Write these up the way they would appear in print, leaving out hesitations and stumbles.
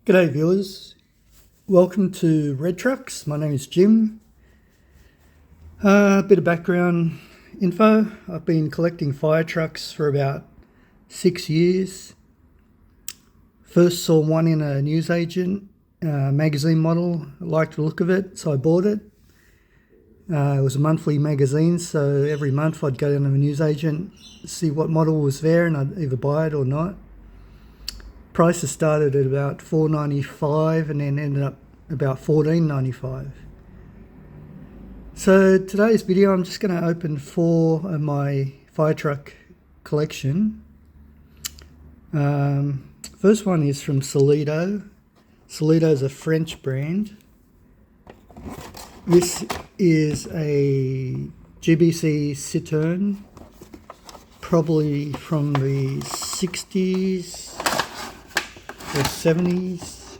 G'day viewers, welcome to Red Trucks. My name is Jim. A bit of background info. I've been collecting fire trucks for about 6 years. First saw one in a newsagent magazine model. I liked the look of it, so I bought it. It was a monthly magazine, so every month I'd go down to a newsagent, see what model was there, and I'd either buy it or not. Prices started at about $4.95 and then ended up about $14.95. So today's video, I'm just going to open 4 of my fire truck collection. First one is from Solido. Solido is a French brand. This is a GBC Citerne, probably from the 60s or 70s,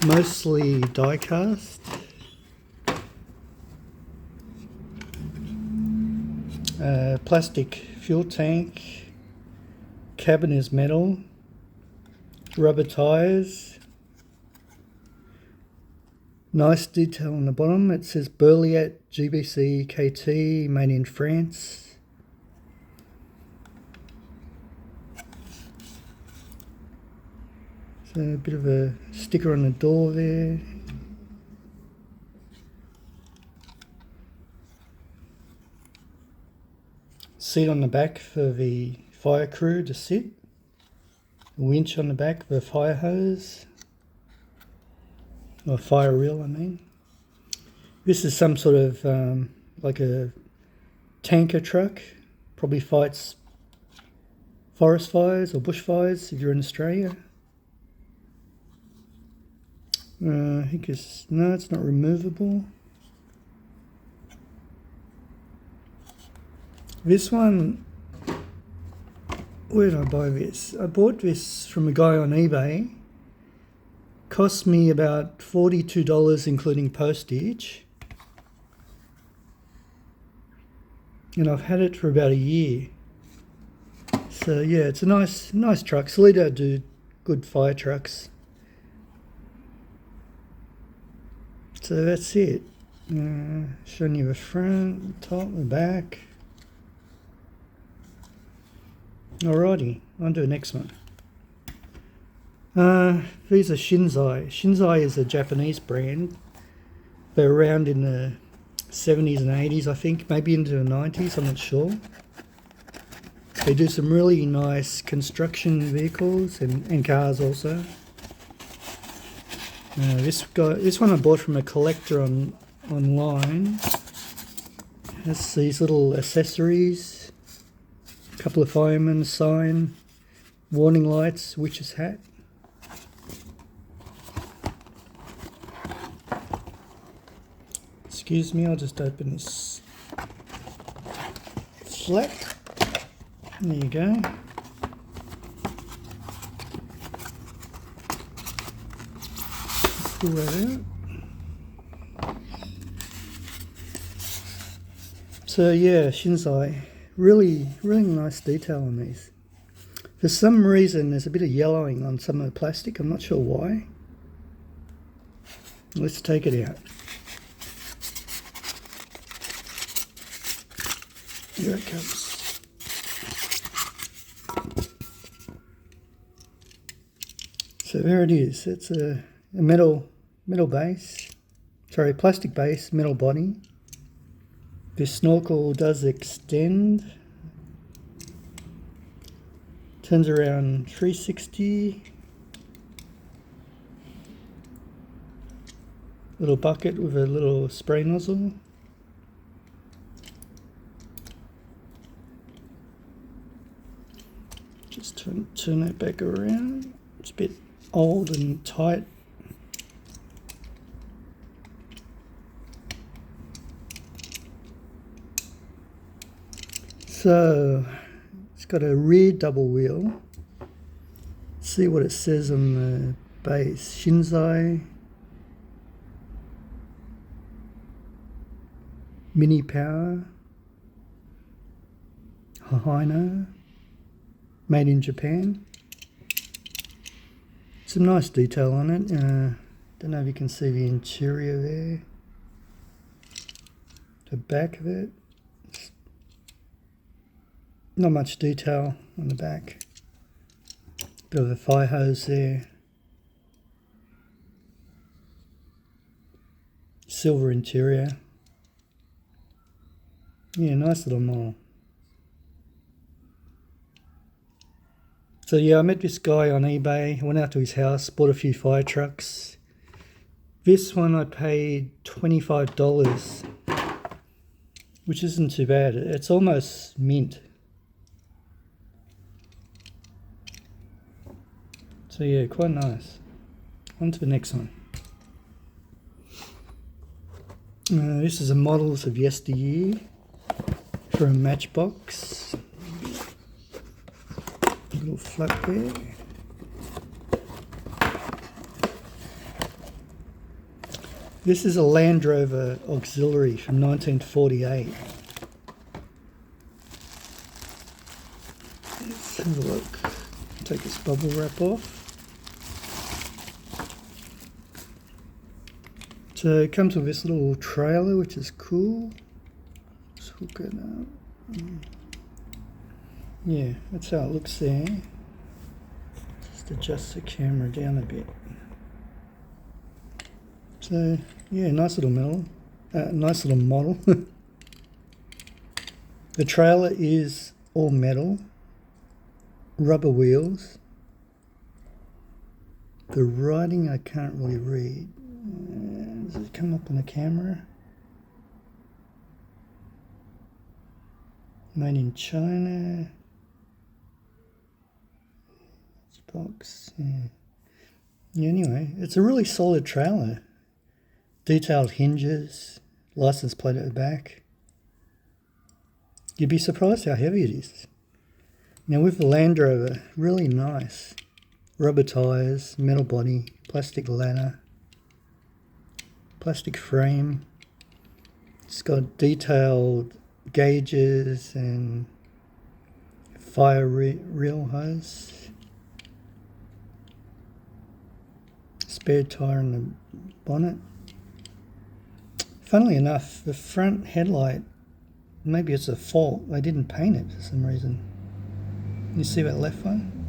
mostly die-cast. Plastic fuel tank, cabin is metal, rubber tyres, nice detail on the bottom. It says Burliat GBC KT, made in France. So a bit of a sticker on the door there. Seat on the back for the fire crew to sit. A winch on the back for a fire hose. Or fire reel, I mean. This is some sort of like a tanker truck. Probably fights forest fires or bushfires if you're in Australia. I think it's not removable. This one, where did I buy this? I bought this from a guy on eBay. Cost me about $42 including postage. And I've had it for about a year. So yeah, it's a nice truck. Solido do good fire trucks. So that's it. Showing you the front, top, the back. Alrighty, on to the next one. These are Shinsei. Shinsei is a Japanese brand. They're around in the 70s and 80s, I think, maybe into the 90s, I'm not sure. They do some really nice construction vehicles and cars also. This one I bought from a collector online. Has these little accessories, a couple of firemen sign, warning lights, witch's hat. Excuse me, I'll just open this flap. There you go. Pull that out. So yeah, Shinsei, really nice detail on these. For some reason there's a bit of yellowing on some of the plastic, I'm not sure why. Let's take it out. Here it comes. So there it is. It's a metal base, sorry, plastic base, metal body. This snorkel does extend, turns around 360. Little bucket with a little spray nozzle. Just turn that back around. It's a bit old and tight. So it's got a rear double wheel. Let's see what it says on the base. Shinsei Mini Power Hino, made in Japan. Some nice detail on it. Don't know if you can see the interior there. The back of it. Not much detail on the back. Bit of a fire hose there. Silver interior. Yeah, nice little model. So yeah, I met this guy on eBay. I went out to his house, bought a few fire trucks. This one I paid $25, which isn't too bad. It's almost mint. So yeah, quite nice. On to the next one. This is a models of yesteryear from Matchbox. A little flap there. This is a Landrover auxiliary from 1948. Let's have a look. Take this bubble wrap off. So it comes with this little trailer, which is cool. Let's hook it up. Yeah, that's how it looks there. Just adjust the camera down a bit. So yeah, nice little model. The trailer is all metal, rubber wheels. The writing I can't really read. Does it come up on the camera? Made in China. Box. Yeah. Anyway, it's a really solid trailer. Detailed hinges, license plate at the back. You'd be surprised how heavy it is. Now with the Landrover, really nice. Rubber tyres, metal body, plastic ladder, plastic frame. It's got detailed gauges and fire reel hose. Spare tyre in the bonnet. Funnily enough, the front headlight, maybe it's a fault. They didn't paint it for some reason. You see that left one?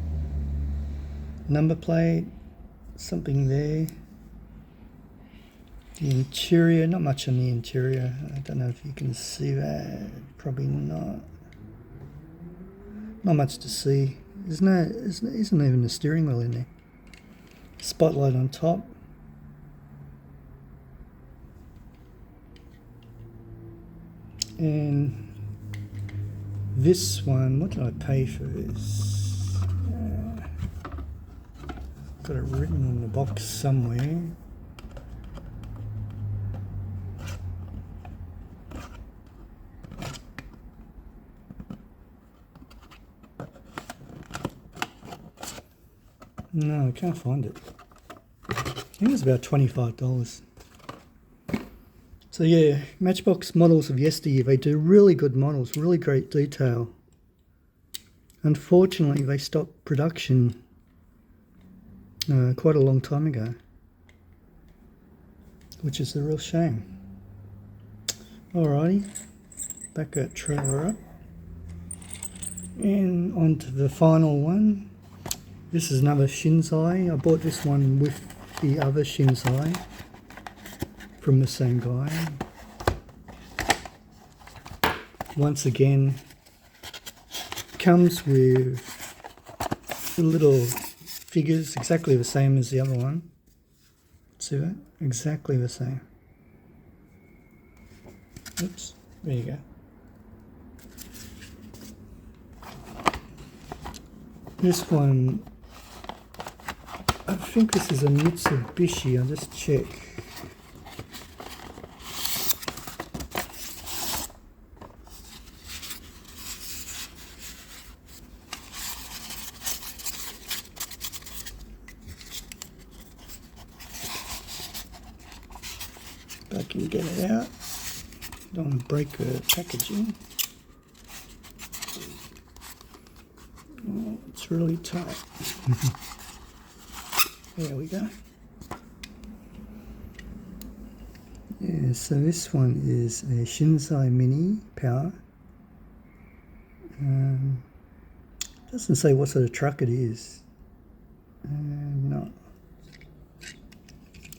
Number plate, something there. The interior, not much on the interior. I don't know if you can see that. Probably not. Not much to see. Isn't even a steering wheel in there. Spotlight on top. And this one, what did I pay for this? Got it written on the box somewhere. No, I can't find it. I think it was about $25. So yeah, Matchbox models of yesteryear, they do really good models, really great detail. Unfortunately, they stopped production quite a long time ago, which is a real shame. Alrighty, back that trailer up. And on to the final one. This is another Shinsei. I bought this one with the other Shinsei from the same guy. Once again, comes with the little figures, exactly the same as the other one. See that? Exactly the same. Oops, there you go. This one, I think this is a Mitsubishi. I'll just check. If I can get it out. Don't want to break the packaging. Oh, it's really tight. There we go. Yeah, so this one is a Shinsei Mini Power. Doesn't say what sort of truck it is. No.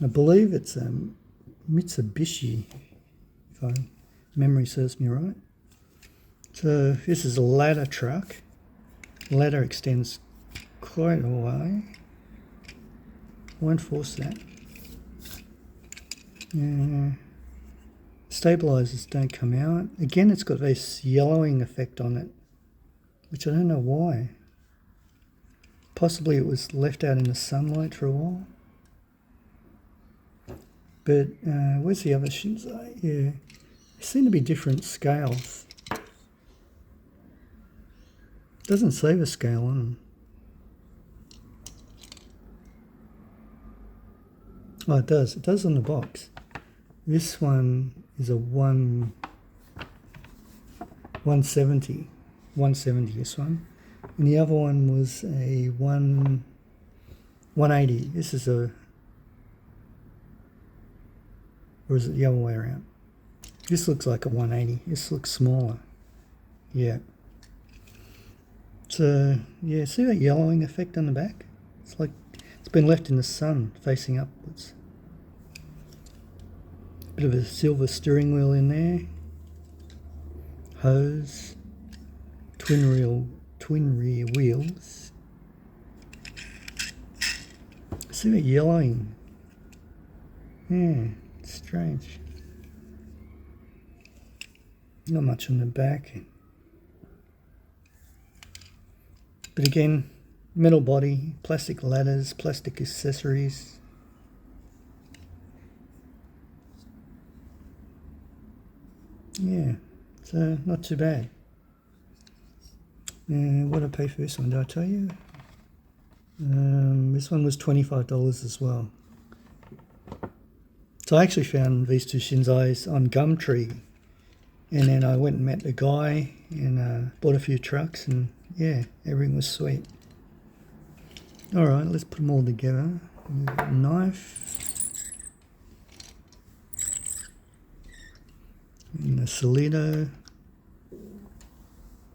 I believe it's a Mitsubishi, if memory serves me right. So this is a ladder truck. The ladder extends quite a way. Won't force that. Stabilizers don't come out. Again, it's got this yellowing effect on it, which I don't know why. Possibly it was left out in the sunlight for a while. But where's the other Shinsei? Yeah, they seem to be different scales. Doesn't say the scale on them. Oh, it does. It does on the box. This one is a 170. 170, this one. And the other one was a 180. This is a... Or is it the other way around? This looks like a 180. This looks smaller. Yeah. So, yeah, see that yellowing effect on the back? It's like it's been left in the sun facing upwards. Bit of a silver steering wheel in there. Hose. Twin rear wheels. See that yellowing? Yeah, it's strange. Not much on the back. But again, metal body, plastic ladders, plastic accessories. Yeah, so not too bad. What did I pay for this one? Did I tell you? This one was $25 as well. So I actually found these two Shinseis on Gumtree, and then I went and met the guy and bought a few trucks, and yeah, everything was sweet. All right, let's put them all together. A knife. And a Solido.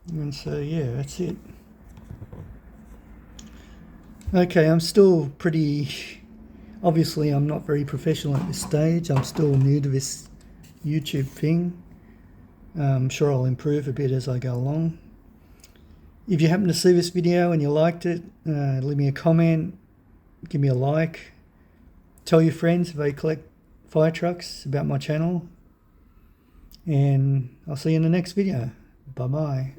And so yeah, that's it. Okay, I'm still pretty... Obviously, I'm not very professional at this stage. I'm still new to this YouTube thing. I'm sure I'll improve a bit as I go along. If you happen to see this video and you liked it, leave me a comment, give me a like. Tell your friends if they collect fire trucks about my channel. And I'll see you in the next video. Bye-bye.